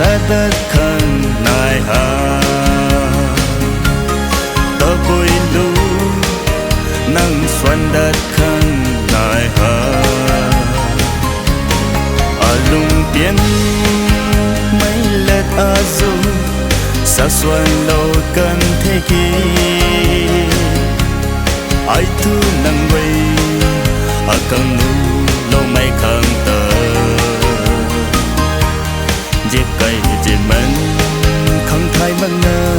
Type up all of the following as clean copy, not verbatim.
đất khăn nai hà tớ vui lu nắng xuân đất khăn nai hà ở lùng biển mấy lết ở dù sa xuân lâu cần thế kỷ ai thu nắng quay ở cần nu lâu mấy khăn tờ dịp cây dịp mến không thay măng nơ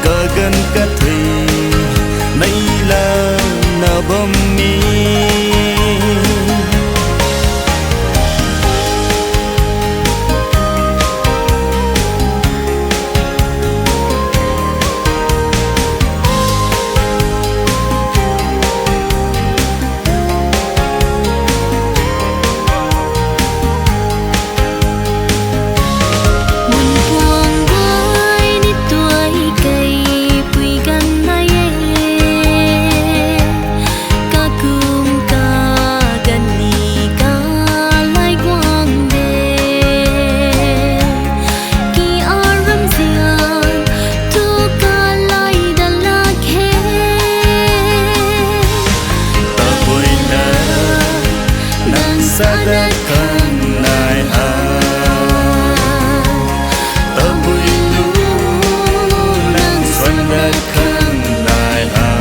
cờ gần cát thủy nay là nở bom mi sa đất khăn nai hà tớ vui lu nắng xuân đất khăn nai hà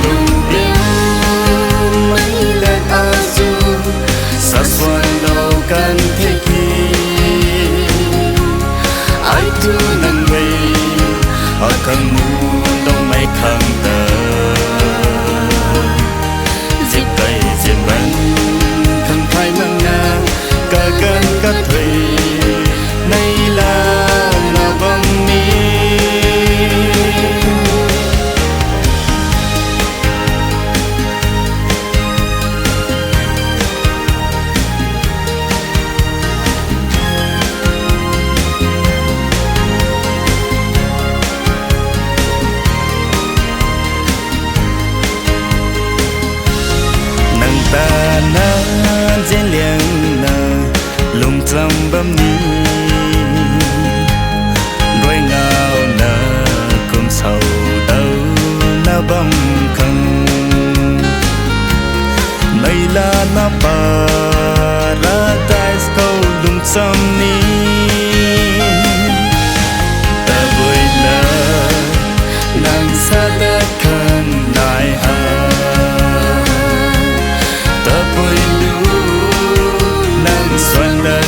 lùng biển mấy lần ở du sa xuân đâu cần thế kỷ ai thu nắng về ở khăn mu đâu mấy khăn tờ cát thủy nay là nở bom mi nâng ta nan dễ liang lùng trăm bấm ni đôi ngào nở cùng sầu đâu na bấm khăn này là na paradise câu lùng trăm ni ta vui lỡ nàng xa đất khăn nai hà ta vui lu nắng xuân đất